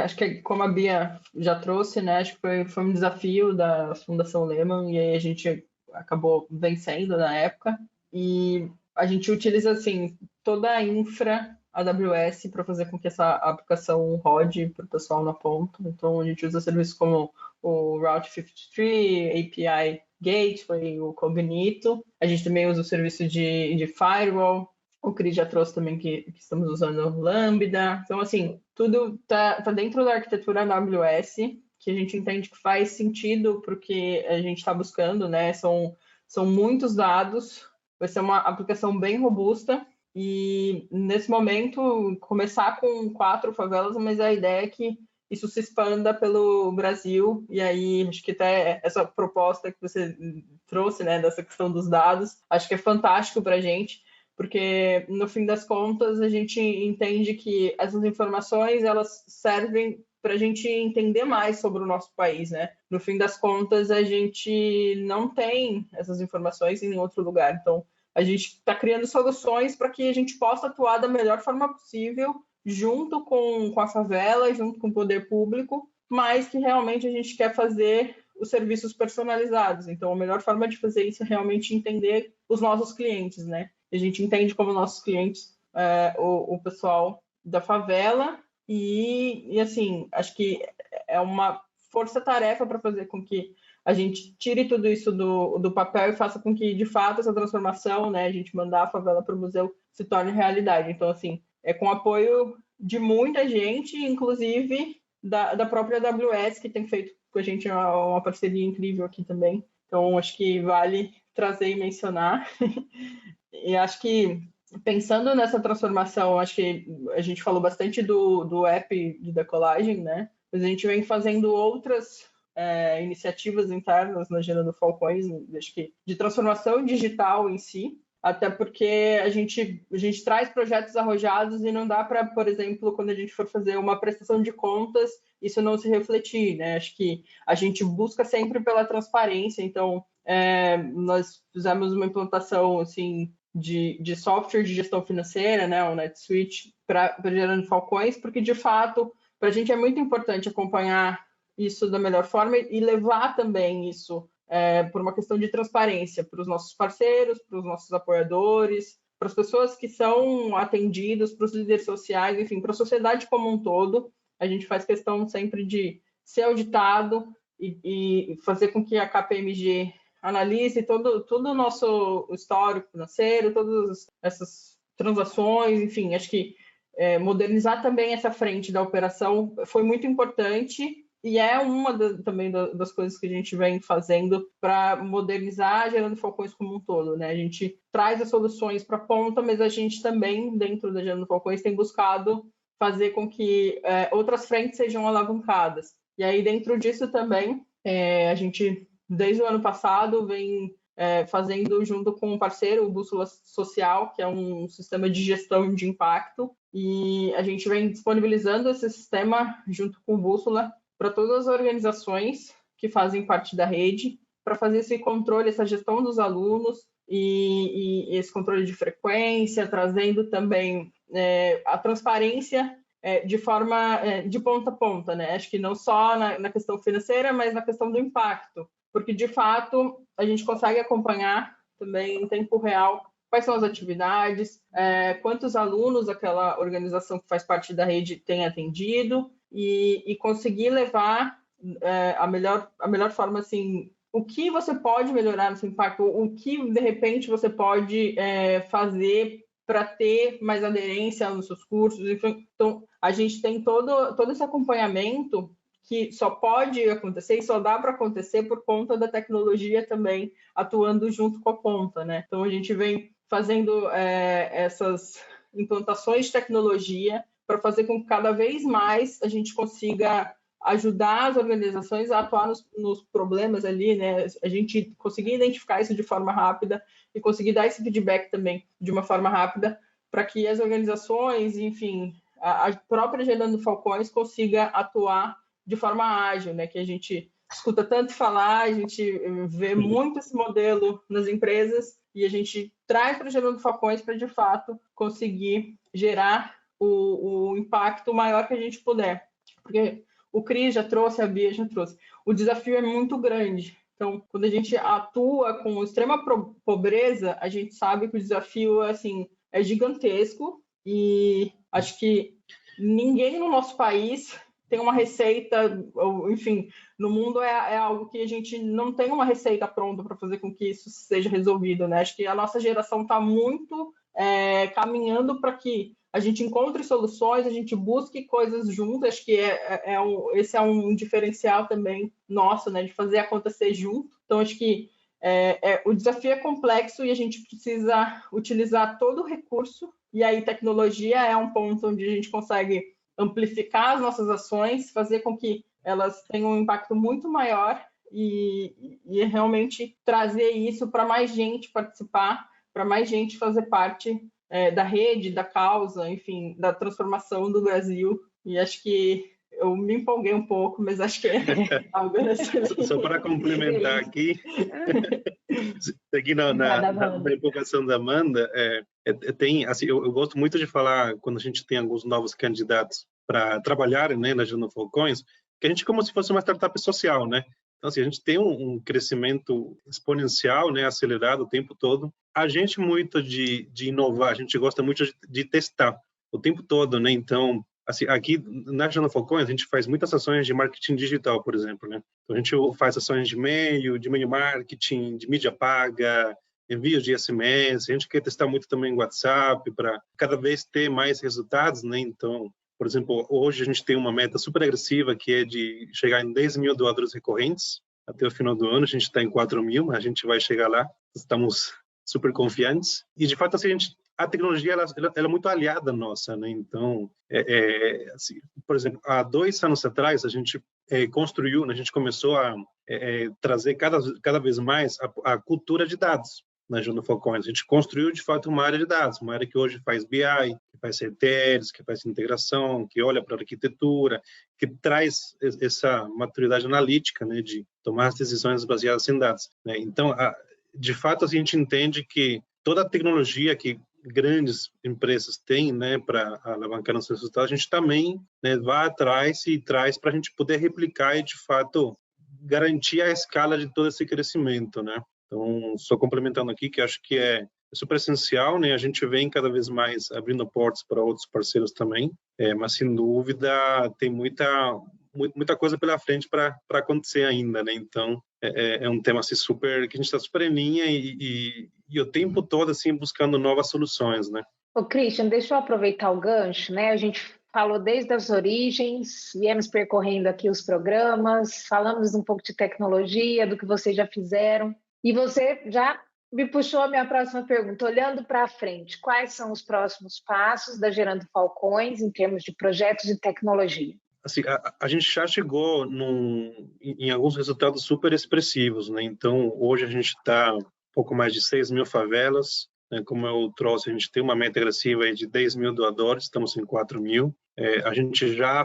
acho que como a Bia já trouxe, né? Acho que foi um desafio da Fundação Lehman e aí a gente acabou vencendo na época e a gente utiliza assim toda a infra AWS para fazer com que essa aplicação rode para o pessoal na ponta. Então a gente usa serviços como o Route 53, API Gateway, o Cognito. A gente também usa o serviço de firewall. O Cris já trouxe também que estamos usando o Lambda. Então, assim, tudo tá dentro da arquitetura AWS, que a gente entende que faz sentido porque a gente está buscando, né? São muitos dados, vai ser uma aplicação bem robusta e, nesse momento, começar com 4 favelas, mas a ideia é que isso se expanda pelo Brasil e aí acho que até essa proposta que você trouxe, né, dessa questão dos dados, acho que é fantástico para a gente, porque no fim das contas a gente entende que essas informações elas servem para a gente entender mais sobre o nosso país, né? No fim das contas a gente não tem essas informações em outro lugar, então a gente está criando soluções para que a gente possa atuar da melhor forma possível junto com a favela, junto com o poder público, mas que realmente a gente quer fazer os serviços personalizados. Então a melhor forma de fazer isso é realmente entender os nossos clientes, né? A gente entende como nossos clientes o pessoal da favela e assim, acho que é uma força-tarefa para fazer com que a gente tire tudo isso do papel e faça com que, de fato, essa transformação, né, a gente mandar a favela para o museu se torne realidade. Então, assim, é com apoio de muita gente, inclusive da própria AWS, que tem feito com a gente uma parceria incrível aqui também. Então, acho que vale trazer e mencionar. E acho que, pensando nessa transformação, acho que a gente falou bastante do app de decolagem, né? Mas a gente vem fazendo outras iniciativas internas na Generando Falcões, acho que de transformação digital em si, até porque a gente traz projetos arrojados e não dá para, por exemplo, quando a gente for fazer uma prestação de contas, isso não se refletir, né? Acho que a gente busca sempre pela transparência, então nós fizemos uma implantação assim de software de gestão financeira, né, o NetSuite, para Generando Falcões, porque de fato para a gente é muito importante acompanhar isso da melhor forma e levar também isso por uma questão de transparência para os nossos parceiros, para os nossos apoiadores, para as pessoas que são atendidas, para os líderes sociais, enfim, para a sociedade como um todo. A gente faz questão sempre de ser auditado e fazer com que a KPMG analise todo o nosso histórico financeiro, todas essas transações, enfim, acho que modernizar também essa frente da operação foi muito importante e é uma também das coisas que a gente vem fazendo para modernizar Generando Falcões como um todo, né? A gente traz as soluções para a ponta, mas a gente também, dentro da Generando Falcões, tem buscado fazer com que outras frentes sejam alavancadas. E aí, dentro disso também, a gente, desde o ano passado, vem fazendo junto com um parceiro, o Bússola Social, que é um sistema de gestão de impacto, e a gente vem disponibilizando esse sistema junto com o Bússola para todas as organizações que fazem parte da rede, para fazer esse controle, essa gestão dos alunos e esse controle de frequência, trazendo também a transparência de forma de ponta a ponta, né? Acho que não só na questão financeira, mas na questão do impacto, porque de fato a gente consegue acompanhar também em tempo real quais são as atividades, quantos alunos aquela organização que faz parte da rede tem atendido e conseguir levar a melhor forma, assim, o que você pode melhorar nesse impacto, o que de repente você pode fazer para ter mais aderência nos seus cursos. Então, a gente tem todo esse acompanhamento que só pode acontecer e só dá para acontecer por conta da tecnologia também atuando junto com a ponta, né? Então, a gente vem fazendo essas implantações de tecnologia para fazer com que cada vez mais a gente consiga ajudar as organizações a atuar nos problemas ali, né? A gente conseguir identificar isso de forma rápida e conseguir dar esse feedback também de uma forma rápida para que as organizações, enfim, a própria Gerando Falcões consiga atuar de forma ágil, né? Que a gente escuta tanto falar, a gente vê muito esse modelo nas empresas e a gente traz para Gerando Falcões para, de fato, conseguir gerar o impacto maior que a gente puder. Porque o Cris já trouxe, a Bia já trouxe. O desafio é muito grande. Então, quando a gente atua com extrema pobreza, a gente sabe que o desafio assim, é gigantesco e acho que ninguém no nosso país tem uma receita, ou, enfim, no mundo é algo que a gente não tem uma receita pronta para fazer com que isso seja resolvido, né? Acho que a nossa geração está muito caminhando para que a gente encontre soluções, a gente busque coisas juntas. Acho que esse é um diferencial também nosso, né? De fazer acontecer junto. Então, acho que o desafio é complexo e a gente precisa utilizar todo o recurso. E aí, tecnologia é um ponto onde a gente consegue amplificar as nossas ações, fazer com que elas tenham um impacto muito maior e realmente trazer isso para mais gente participar, para mais gente fazer parte da rede, da causa, enfim, da transformação do Brasil. E acho que eu me empolguei um pouco, mas acho que é algo excelente. Só para complementar aqui, aqui na empolgação da Amanda, tem, assim, eu gosto muito de falar, quando a gente tem alguns novos candidatos para trabalharem, né, na Gerando Falcões, que a gente é como se fosse uma startup social, né? Então, assim, a gente tem um crescimento exponencial, né, acelerado o tempo todo. A gente muito de inovar, a gente gosta muito de testar o tempo todo, né? Então, assim, aqui na Gerando Falcões, a gente faz muitas ações de marketing digital, por exemplo, né? Então, a gente faz ações de e-mail marketing, de mídia paga, envio de SMS. A gente quer testar muito também o WhatsApp para cada vez ter mais resultados, né? Então, por exemplo, hoje a gente tem uma meta super agressiva que é de chegar em 10 mil doadores recorrentes até o final do ano. A gente está em 4 mil, mas a gente vai chegar lá. Estamos super confiantes. E, de fato, assim, a tecnologia ela é muito aliada nossa, né? Então, assim, por exemplo, há 2 anos atrás, a gente construiu, a gente começou a trazer cada vez mais a cultura de dados na Gerando Falcões. A gente construiu, de fato, uma área de dados, uma área que hoje faz BI, que faz ETLs, que faz integração, que olha para a arquitetura, que traz essa maturidade analítica, né, de tomar as decisões baseadas em dados, né? Então, de fato, a gente entende que toda a tecnologia que grandes empresas têm, né, para alavancar nossos resultados, a gente também, né, vai atrás e traz para a gente poder replicar e, de fato, garantir a escala de todo esse crescimento, né? Então, só complementando aqui, que acho que é super essencial, né? A gente vem cada vez mais abrindo portas para outros parceiros também, mas, sem dúvida, tem muita coisa pela frente para acontecer ainda, né? Então, é um tema assim, super, que a gente está super em linha e o tempo todo assim, buscando novas soluções, né? Ô, Christian, deixa eu aproveitar o gancho, né? A gente falou desde as origens, viemos percorrendo aqui os programas, falamos um pouco de tecnologia, do que vocês já fizeram, e você já me puxou a minha próxima pergunta. Olhando para frente, quais são os próximos passos da Gerando Falcões em termos de projetos de tecnologia? Assim, a gente já chegou em alguns resultados super expressivos, né? Então, hoje a gente está um pouco mais de 6 mil favelas, né? Como eu trouxe, a gente tem uma meta agressiva aí de 10 mil doadores, estamos em 4 mil. A gente já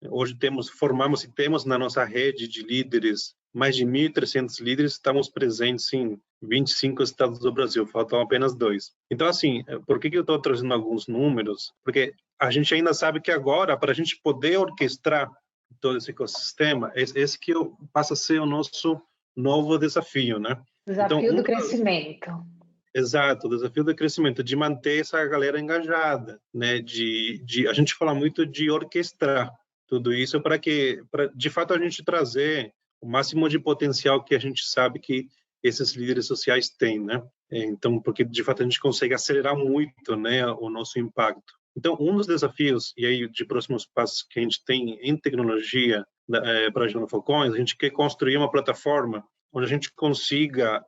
hoje formamos e temos na nossa rede de líderes mais de 1.300 líderes, estamos presentes em 25 estados do Brasil, faltam apenas 2. Então, assim, por que eu estou trazendo alguns números? Porque a gente ainda sabe que agora, para a gente poder orquestrar todo esse ecossistema, esse que passa a ser o nosso novo desafio, né? Desafio do crescimento. Exato, o desafio do crescimento, de manter essa galera engajada, né? A gente fala muito de orquestrar tudo isso para de fato, a gente trazer o máximo de potencial que a gente sabe que esses líderes sociais têm, né? Então, porque de fato a gente consegue acelerar muito, né, o nosso impacto. Então, um dos desafios, e aí de próximos passos que a gente tem em tecnologia para a Gerando Falcões, a gente quer construir uma plataforma onde a gente consiga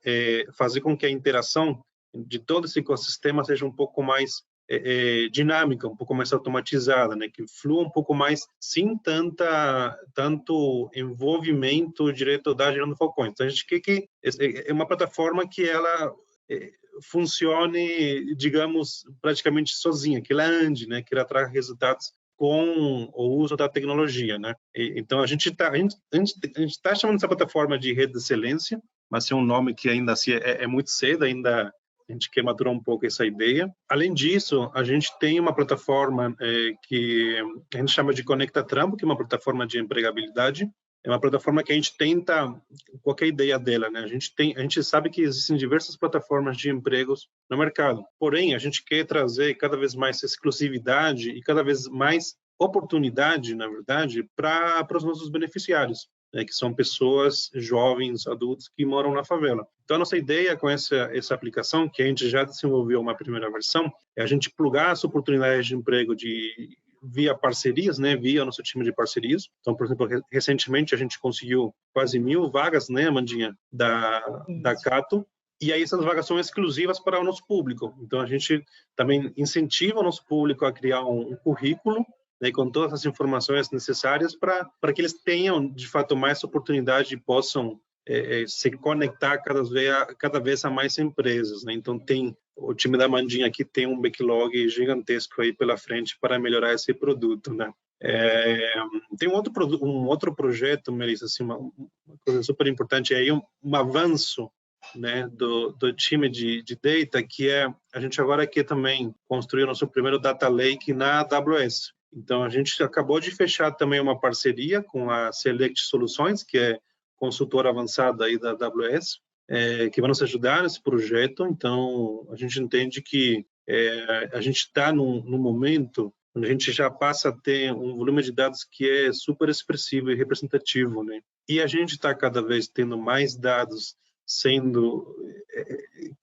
fazer com que a interação de todo esse ecossistema seja um pouco mais dinâmica, um pouco mais automatizada, né? Que flua um pouco mais, sem tanto envolvimento direto da Gerando Falcões. Então, a gente quer que é uma plataforma que ela funcione, digamos, praticamente sozinha, que ela ande, né, que ela traga resultados com o uso da tecnologia, né? Então a gente está chamando essa plataforma de rede de excelência, mas é um nome que ainda assim é muito cedo, ainda a gente quer maturar um pouco essa ideia. Além disso, a gente tem uma plataforma que a gente chama de Conecta Trampo, que é uma plataforma de empregabilidade. É uma plataforma que a gente tenta, qualquer ideia dela, né? A gente sabe que existem diversas plataformas de empregos no mercado. Porém, a gente quer trazer cada vez mais exclusividade e cada vez mais oportunidade, na verdade, para os nossos beneficiários, né? Que são pessoas jovens, adultos que moram na favela. Então, a nossa ideia com essa aplicação, que a gente já desenvolveu uma primeira versão, é a gente plugar as oportunidades de emprego via parcerias, né, via nosso time de parcerias. Então, por exemplo, recentemente a gente conseguiu quase 1.000 vagas, né, Amandinha, da Cato, e aí essas vagas são exclusivas para o nosso público. Então, a gente também incentiva o nosso público a criar um currículo, né, com todas as informações necessárias para que eles tenham, de fato, mais oportunidade e possam se conectar cada vez a mais empresas, né? Então o time da Mandinha aqui tem um backlog gigantesco aí pela frente para melhorar esse produto, né? Tem um outro projeto, Melissa, assim, uma coisa super importante aí, um avanço, né, do time de data, que é a gente agora quer também construir o nosso primeiro data lake na AWS. Então a gente acabou de fechar também uma parceria com a Select Soluções, que é consultora avançada aí da AWS, que vai nos ajudar nesse projeto. Então, a gente entende que a gente está num momento onde a gente já passa a ter um volume de dados que é super expressivo e representativo, né? E a gente está cada vez tendo mais dados sendo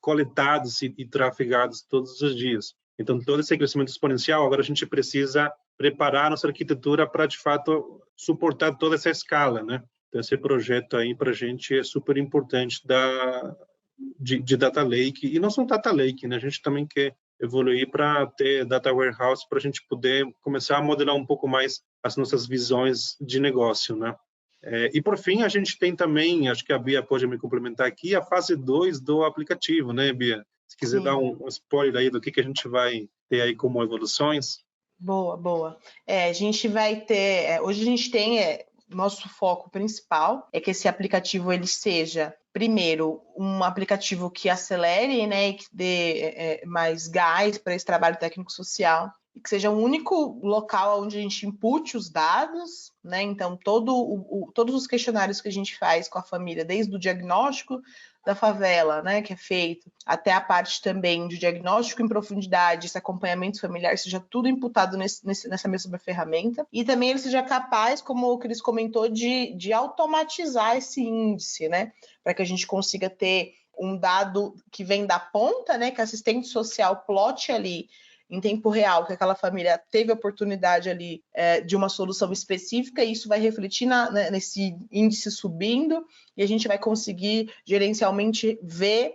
coletados e trafegados todos os dias. Então, todo esse crescimento exponencial, agora a gente precisa preparar a nossa arquitetura para, de fato, suportar toda essa escala, né? Então, esse projeto aí para a gente é super importante de Data Lake, e não só Data Lake, né? A gente também quer evoluir para ter Data Warehouse para a gente poder começar a modelar um pouco mais as nossas visões de negócio, né? E, por fim, a gente tem também, acho que a Bia pode me complementar aqui, a fase 2 do aplicativo, né, Bia? Se quiser dar um spoiler aí do que a gente vai ter aí como evoluções. Boa. A gente vai ter... hoje a gente tem... nosso foco principal é que esse aplicativo ele seja, primeiro, um aplicativo que acelere, né, e que dê mais gás para esse trabalho técnico-social, e que seja o único local onde a gente impute os dados, né? Então, todos os questionários que a gente faz com a família, desde o diagnóstico da favela, né, que é feito, até a parte também de diagnóstico em profundidade, esse acompanhamento familiar, seja tudo imputado nessa mesma ferramenta, e também ele seja capaz, como o Cris comentou, de automatizar esse índice, né, para que a gente consiga ter um dado que vem da ponta, né, que a assistente social plote ali em tempo real, que aquela família teve a oportunidade ali de uma solução específica, e isso vai refletir nesse índice subindo, e a gente vai conseguir gerencialmente ver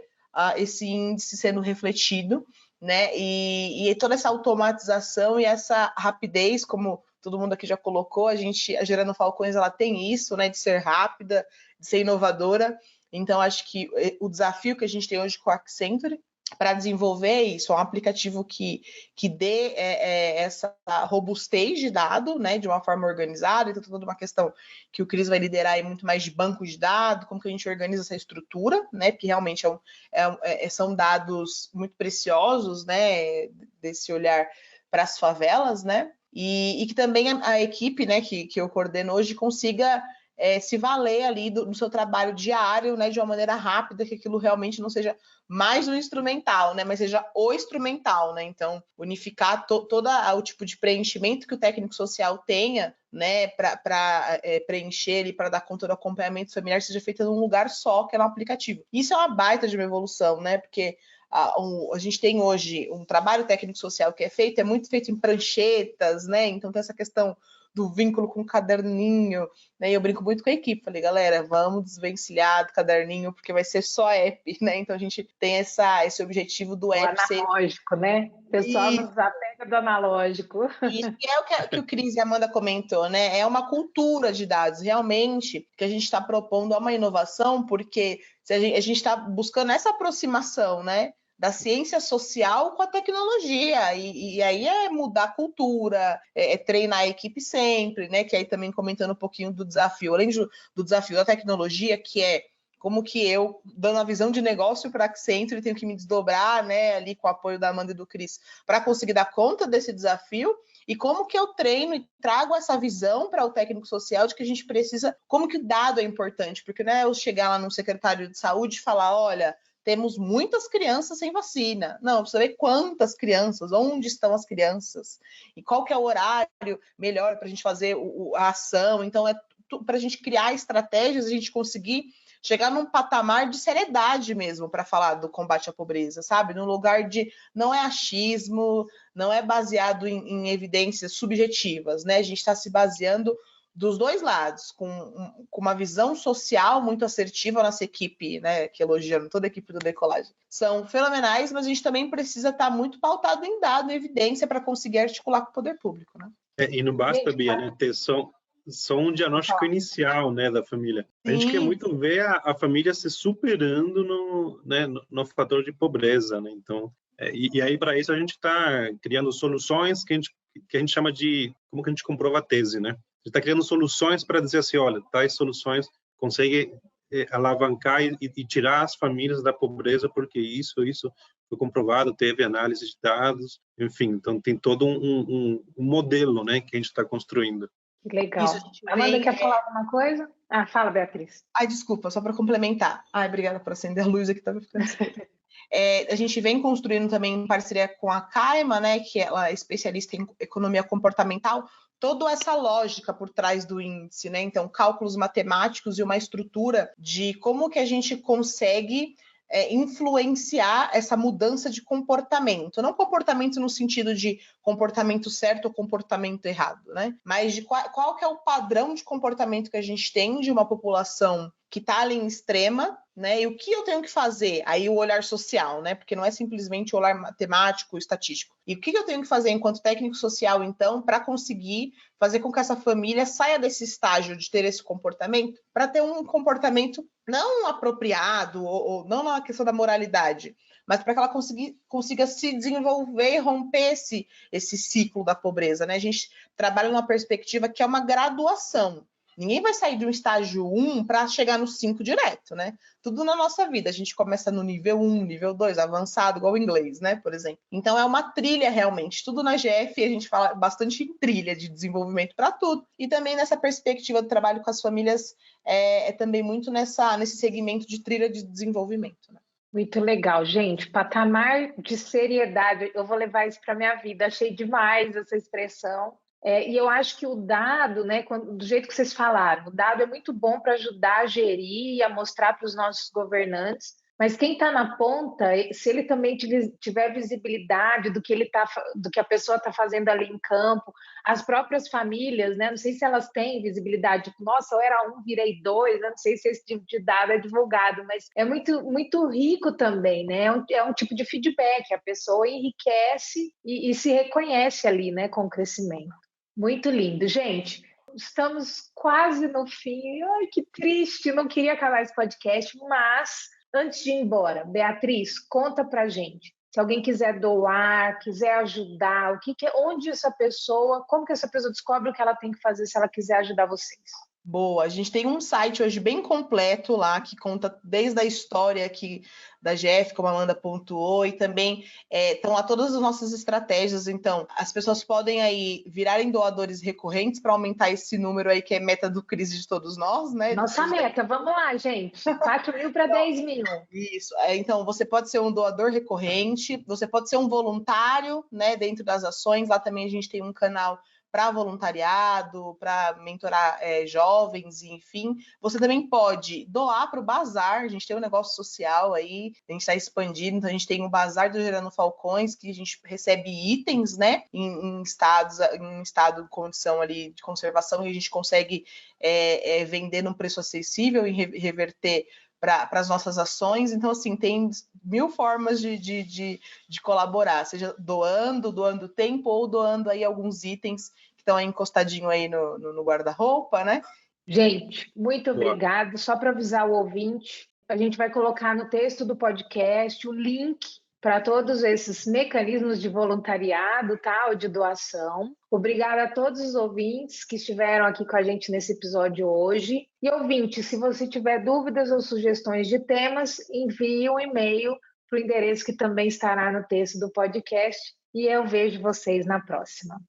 esse índice sendo refletido, né? E toda essa automatização e essa rapidez, como todo mundo aqui já colocou, a Gerando Falcões, ela tem isso, né? De ser rápida, de ser inovadora. Então, acho que o desafio que a gente tem hoje com a Accenture para desenvolver isso, é um aplicativo que dê essa robustez de dado, né, de uma forma organizada. Então, toda uma questão que o Cris vai liderar aí muito mais de banco de dados, como que a gente organiza essa estrutura, né, porque realmente são dados muito preciosos, né, desse olhar para as favelas, né, e que também a equipe, né, que eu coordeno hoje consiga se valer ali do seu trabalho diário, né, de uma maneira rápida, que aquilo realmente não seja mais um instrumental, né, mas seja o instrumental, né, então unificar todo o tipo de preenchimento que o técnico social tenha, né, para preencher e para dar conta do acompanhamento familiar, seja feito num lugar só, que é no aplicativo. Isso é uma baita de uma evolução, né, porque a gente tem hoje um trabalho técnico social que é muito feito em pranchetas, né, então tem essa questão do vínculo com o caderninho, né? E eu brinco muito com a equipe, falei, galera, vamos desvencilhar do caderninho, porque vai ser só app, né? Então a gente tem esse objetivo do app ser analógico, né? O pessoal não desapega do analógico. Isso é o que o Cris e a Amanda comentou, né? É uma cultura de dados, realmente, que a gente está propondo uma inovação, porque a gente está buscando essa aproximação, né? Da ciência social com a tecnologia, e aí é mudar a cultura, é treinar a equipe sempre, né? Que aí também comentando um pouquinho do desafio, além do desafio da tecnologia, que é como que eu, dando a visão de negócio para a Accenture, tenho que me desdobrar, né, ali com o apoio da Amanda e do Cris, para conseguir dar conta desse desafio, e como que eu treino e trago essa visão para o técnico social de que a gente precisa, como que o dado é importante, porque não é eu chegar lá no secretário de saúde e falar, olha, temos muitas crianças sem vacina. Não, precisa ver quantas crianças, onde estão as crianças, e qual que é o horário melhor para a gente fazer a ação. Então, para a gente criar estratégias, a gente conseguir chegar num patamar de seriedade mesmo para falar do combate à pobreza, sabe? Num lugar de não é achismo, não é baseado em evidências subjetivas, né? A gente está se baseando dos dois lados, com uma visão social muito assertiva. A nossa equipe, né, que elogiando toda a equipe do Decolagem, são fenomenais, mas a gente também precisa estar muito pautado em dado e evidência para conseguir articular com o poder público, né? E não basta, Bia, né, ter só um diagnóstico inicial, né, da família. A gente quer muito ver a família se superando no fator de pobreza, né? Então, e aí para isso a gente está criando soluções que a gente chama de como que a gente comprova a tese, né? A gente está criando soluções para dizer assim, olha, tais soluções conseguem alavancar e tirar as famílias da pobreza, porque isso foi comprovado, teve análise de dados, enfim, então tem todo um modelo, né, que a gente está construindo. Legal. Amanda, quer falar alguma coisa? Fala, Beatriz. Desculpa, só para complementar. Obrigada por acender a luz aqui, estava ficando escuro. A gente vem construindo também em parceria com a Kaima, né, que ela é especialista em economia comportamental, toda essa lógica por trás do índice, né? Então, cálculos matemáticos e uma estrutura de como que a gente consegue influenciar essa mudança de comportamento. Não comportamento no sentido de comportamento certo ou comportamento errado, né? Mas de qual que é o padrão de comportamento que a gente tem de uma população que está ali em extrema, né? E o que eu tenho que fazer? Aí o olhar social, né? Porque não é simplesmente o olhar matemático, estatístico. E o que eu tenho que fazer enquanto técnico social, então, para conseguir fazer com que essa família saia desse estágio de ter esse comportamento, para ter um comportamento não apropriado, ou não na questão da moralidade, mas para que ela consiga se desenvolver e romper esse ciclo da pobreza, né? A gente trabalha numa perspectiva que é uma graduação. Ninguém vai sair de um estágio 1 para chegar no 5 direto, né? Tudo na nossa vida. A gente começa no nível 1, nível 2, avançado, igual o inglês, né? Por exemplo. Então, é uma trilha, realmente. Tudo na GF, a gente fala bastante em trilha de desenvolvimento para tudo. E também nessa perspectiva do trabalho com as famílias, é também muito nesse segmento de trilha de desenvolvimento, né? Muito legal, gente. Patamar de seriedade. Eu vou levar isso para minha vida. Achei demais essa expressão. E eu acho que o dado, né, do jeito que vocês falaram, o dado é muito bom para ajudar a gerir e a mostrar para os nossos governantes, mas quem está na ponta, se ele também tiver visibilidade do que a pessoa está fazendo ali em campo, as próprias famílias, né, não sei se elas têm visibilidade, tipo, nossa, eu era 1, virei 2, né, não sei se esse tipo de dado é divulgado, mas é muito, muito rico também, né, é um tipo de feedback, a pessoa enriquece e se reconhece ali, né, com o crescimento. Muito lindo. Gente, estamos quase no fim. Ai, que triste, não queria acabar esse podcast, mas antes de ir embora, Beatriz, conta pra gente. Se alguém quiser doar, quiser ajudar, onde essa pessoa, como que essa pessoa descobre o que ela tem que fazer se ela quiser ajudar vocês? Boa, a gente tem um site hoje bem completo lá, que conta desde a história aqui da GF, como a Amanda pontuou, e também estão lá todas as nossas estratégias. Então, as pessoas podem aí virarem doadores recorrentes para aumentar esse número aí, que é meta do Crise de todos nós, né? Nossa meta, vamos lá, gente. 4 mil para 10 mil. Isso, então você pode ser um doador recorrente, você pode ser um voluntário, né, dentro das ações. Lá também a gente tem um canal para voluntariado, para mentorar jovens, enfim, você também pode doar para o Bazar. A gente tem um negócio social aí, a gente está expandindo, então a gente tem o Bazar do Gerando Falcões, que a gente recebe itens, né, em estado de condição ali de conservação, e a gente consegue vender num preço acessível e reverter para as nossas ações. Então, assim, tem 1000 formas de colaborar, seja doando tempo ou doando aí alguns itens que estão aí encostadinho aí no guarda-roupa, né? Gente, muito Boa. obrigado. Só para avisar o ouvinte, a gente vai colocar no texto do podcast o link para todos esses mecanismos de voluntariado, tá? Ou de doação. Obrigada a todos os ouvintes que estiveram aqui com a gente nesse episódio hoje. E ouvinte, se você tiver dúvidas ou sugestões de temas, envie um e-mail para o endereço que também estará no texto do podcast. E eu vejo vocês na próxima.